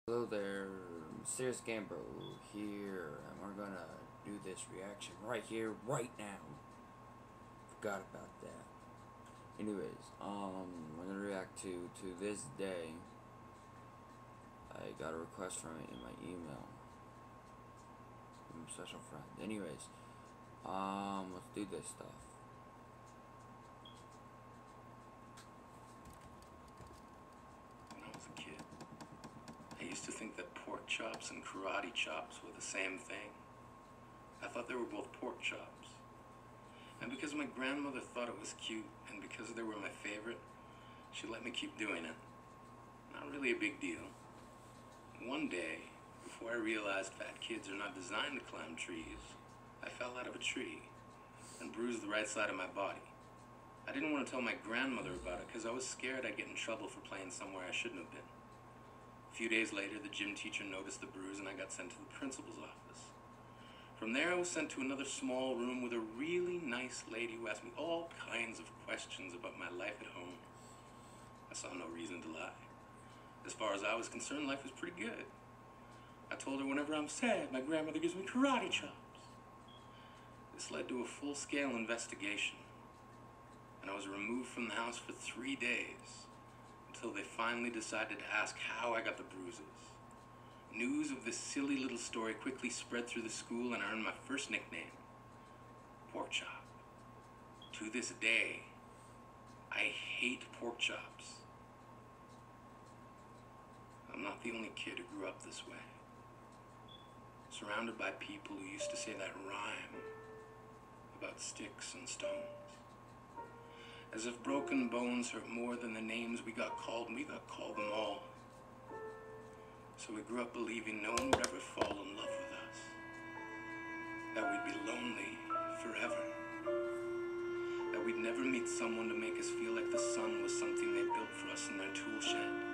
Hello there, Mysterious Gambro here, and we're gonna do this reaction right here, right now. Forgot about that. Anyways, we're gonna react to This Day. I got a request from it in my email from a special friend. Anyways, let's do this stuff. When I was a kid, I used to think that pork chops and karate chops were the same thing. I thought they were both pork chops. And because my grandmother thought it was cute, and because they were my favorite, she let me keep doing it. Not really a big deal. One day, before I realized fat kids are not designed to climb trees, I fell out of a tree and bruised the right side of my body. I didn't want to tell my grandmother about it because I was scared I'd get in trouble for playing somewhere I shouldn't have been. A few days later, the gym teacher noticed the bruise and I got sent to the principal's office. From there, I was sent to another small room with a really nice lady who asked me all kinds of questions about my life at home. I saw no reason to lie. As far as I was concerned, life was pretty good. I told her whenever I'm sad, my grandmother gives me karate chops. This led to a full-scale investigation, and I was removed from the house for 3 days until they finally decided to ask how I got the bruises. News of this silly little story quickly spread through the school, and I earned my first nickname, Pork Chop. To this day, I hate pork chops. I'm not the only kid who grew up this way. Surrounded by people who used to say that rhyme about sticks and stones. As if broken bones hurt more than the names we got called, and we got called them all. So we grew up believing no one would ever fall in love with us. That we'd be lonely forever. That we'd never meet someone to make us feel like the sun was something they built for us in their tool shed.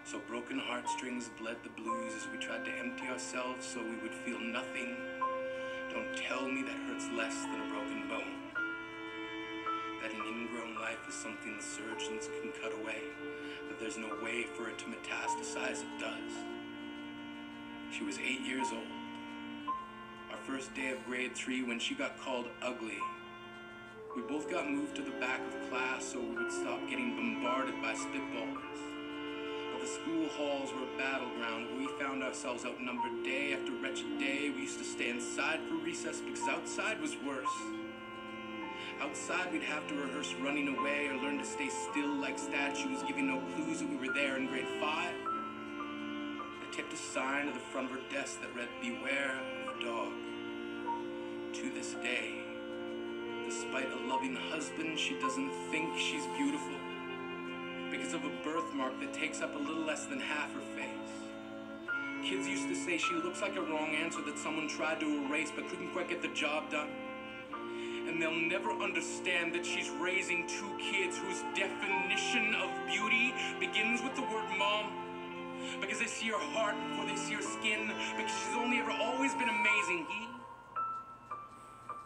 So broken heartstrings bled the blues as we tried to empty ourselves so we would feel nothing. Don't tell me that hurts less than a broken bone. That an ingrown life is something the surgeons can cut away, that there's no way for it to metastasize. It does. She was 8 years old. Our first day of grade 3 when she got called ugly. We both got moved to the back of class so we would stop getting bombarded by spitballs. The school halls were a battleground where we found ourselves outnumbered day after wretched day. We used to stay inside for recess because outside was worse. Outside we'd have to rehearse running away or learn to stay still like statues, giving no clues that we were there in grade 5. They taped a sign to the front of her desk that read, "Beware of dog." To this day, despite a loving husband, she doesn't think she's beautiful. Because of a birthmark that takes up a little less than half her face. Kids used to say she looks like a wrong answer that someone tried to erase but couldn't quite get the job done. And they'll never understand that she's raising 2 kids whose definition of beauty begins with the word mom. Because they see her heart before they see her skin. Because she's only ever always been amazing. He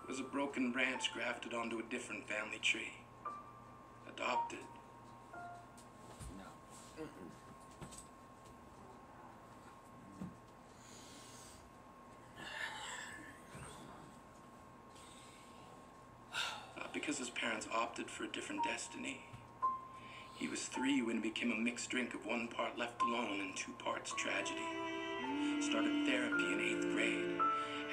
was a broken branch grafted onto a different family tree. Adopted. Because his parents opted for a different destiny. He was 3 when it became a mixed drink of 1 part left alone and 2 parts tragedy. Started therapy in 8th grade.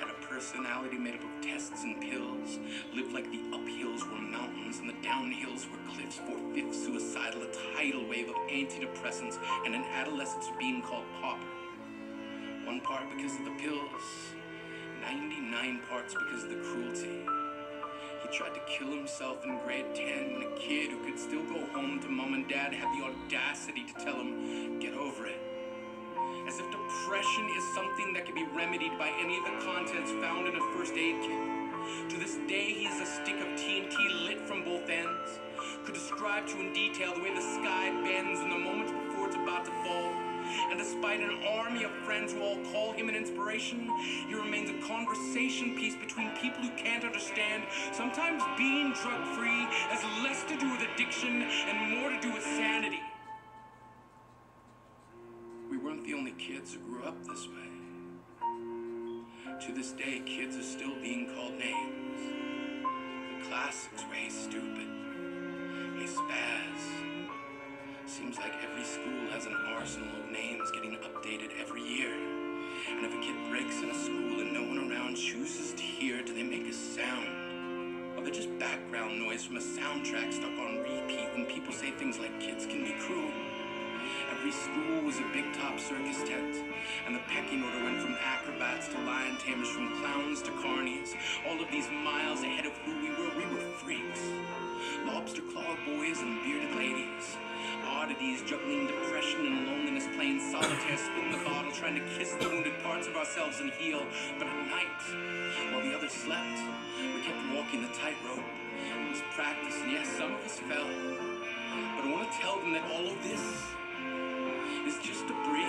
Had a personality made up of tests and pills. Lived like the uphills were mountains and the downhills were cliffs. 4/5 suicidal, a tidal wave of antidepressants, and an adolescence being called pauper. 1 part because of the pills. 99 parts because of the cruelty. He tried to kill himself in grade 10 when a kid who could still go home to mom and dad had the audacity to tell him, "Get over it." As if depression is something that can be remedied by any of the contents found in a first aid kit. To this day, he is a stick of TNT lit from both ends. Could describe to in detail the way the sky bends in the moments before it's about to fall. And despite an army of friends who all call him an inspiration, he remains a conversation piece between people who can't understand. Sometimes being drug-free has less to do with addiction and more to do with sanity. We weren't the only kids who grew up this way. To this day, kids are still being called names. The classics were, "Hey stupid," "Hey spaz." Seems like every school has an arsenal of names getting updated every year. And if a kid breaks in a school and no one around chooses to hear, do they make a sound? Or they're just background noise from a soundtrack stuck on repeat when people say things like kids can be cruel? Every school was a big top circus tent, and the pecking order went from acrobats to lion tamers, from clowns to carnies. All of these miles ahead of who we were freaks. Lobster claw boys and bearded ladies. Oddities juggling depression and loneliness, playing solitaire, spin the bottle, trying to kiss the wounded parts of ourselves and heal. But at night, while the others slept, we kept walking the tightrope. It was practice, and yes, some of us fell. But I want to tell them that all of this is just debris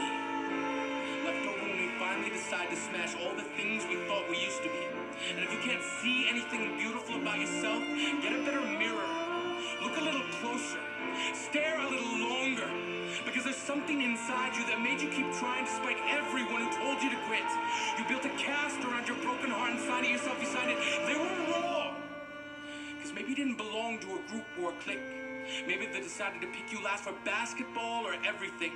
left over when we finally decide to smash all the things we thought we used to be. And if you can't see anything beautiful about yourself, get a better mirror. Look a little closer. Stare a little longer. Because there's something inside you that made you keep trying despite everyone who told you to quit. You built a cast around your broken heart and signed it yourself. You signed it. They were raw. Because maybe you didn't belong to a group or a clique. Maybe they decided to pick you last for basketball or everything.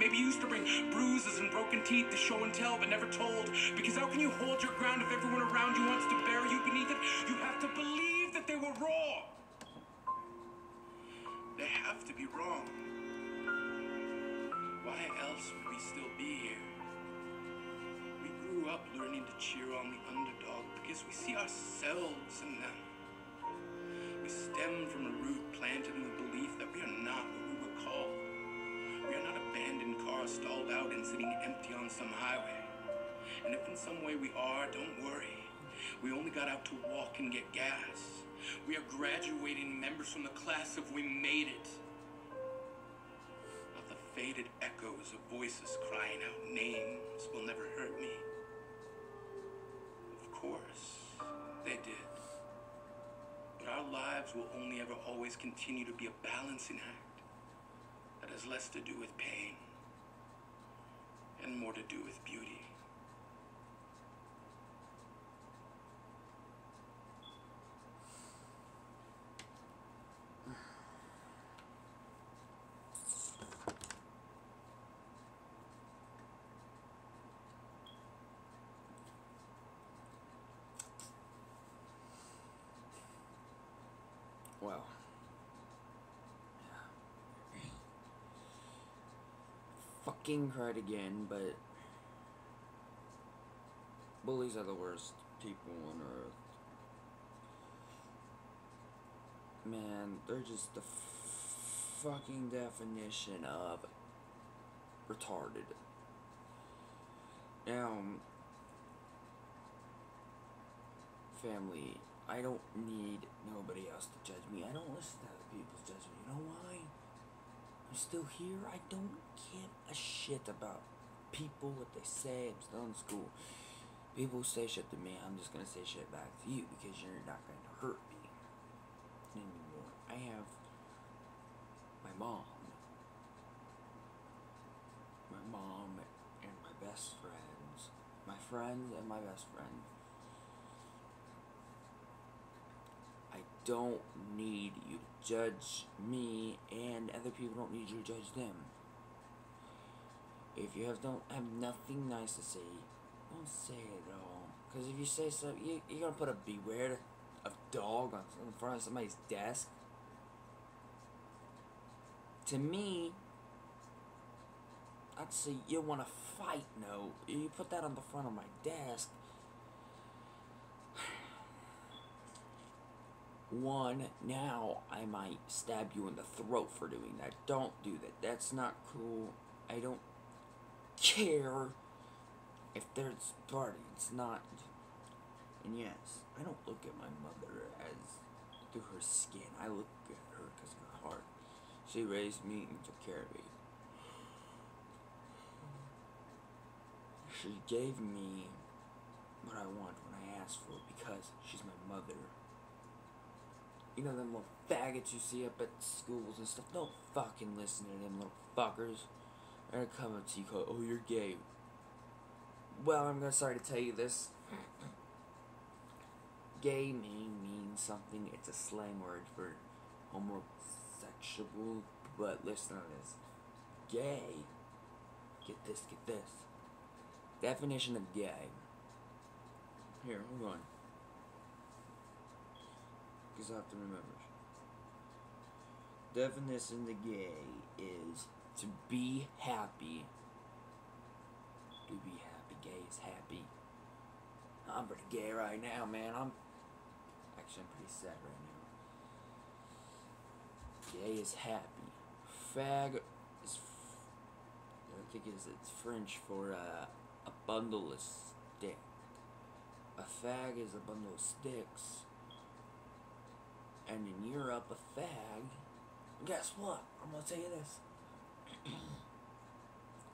Maybe you used to bring bruises and broken teeth to show and tell but never told. Because how can you hold your ground if everyone around you wants to bury you beneath it? You have to believe that they were raw. They have to be wrong. Why else would we still be here? We grew up learning to cheer on the underdog because we see ourselves in them. We stem from a root planted in the belief that we are not what we were called. We are not abandoned cars stalled out and sitting empty on some highway. And if in some way we are, don't worry. We only got out to walk and get gas. We are graduating members from the class of We Made It. Not the faded echoes of voices crying out names will never hurt me. Of course, they did. But our lives will only ever always continue to be a balancing act that has less to do with pain and more to do with beauty. Well, fucking cried again, but bullies are the worst people on earth. Man, they're just the fucking definition of retarded. Now, family, I don't need nobody else to judge me. I don't listen to other people's judgment. You know why? I'm still here. I don't give a shit about people, what they say. I'm still in school. People say shit to me. I'm just gonna say shit back to you because you're not gonna hurt me anymore. I have my mom and my best friends. My friends and my best friend. I don't need you to judge me, and other people don't need you to judge them. If you don't have nothing nice to say, don't say it at all. Because if you say something, you're gonna put a beware of dog in front of somebody's desk. To me, I'd say you want to fight. No, you put that on the front of my desk. One, now I might stab you in the throat for doing that. Don't do that. That's not cool. I don't care if there's party. It's not. And yes, I don't look at my mother as through her skin. I look at her because of her heart. She raised me and took care of me. She gave me what I want when I asked for it because she's my mother. You know them little faggots you see up at schools and stuff? Don't fucking listen to them little fuckers. And a comment to you called, oh, you're gay. Well, I'm gonna sorry to tell you this. Gay means something. It's a slang word for homosexual. But listen to this. Gay. Get this. Definition of gay. Here, hold on. Because I have to remember. Definition of gay is to be happy. To be happy. Gay is happy. I'm pretty gay right now, man. I'm pretty sad right now. Gay is happy. Fag is, I think it's French for a bundle of stick. A fag is a bundle of sticks. And in Europe, a fag, guess what? I'm gonna tell you this.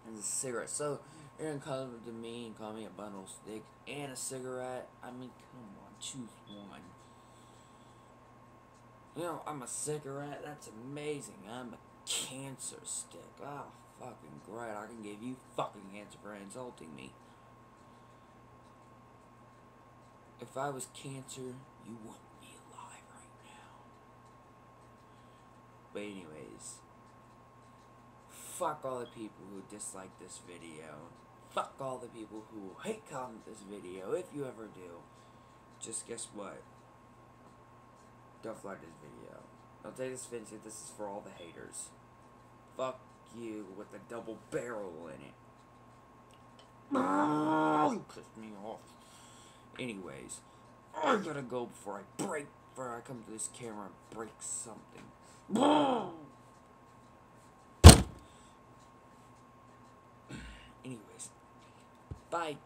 And it's a cigarette. So, you're gonna come to me and call me a bundle of sticks and a cigarette? I mean, come on, choose one. You know, I'm a cigarette. That's amazing. I'm a cancer stick. Oh, fucking great. I can give you fucking cancer for insulting me. If I was cancer, you wouldn't be alive right now. But anyways, fuck all the people who dislike this video. Fuck all the people who hate comment this video, if you ever do. Just guess what? Don't like this video. Don't take this video. This is for all the haters. Fuck you with the double barrel in it. You pissed me off. Anyways, I gotta go before I come to this camera and break something. Anyways, bye.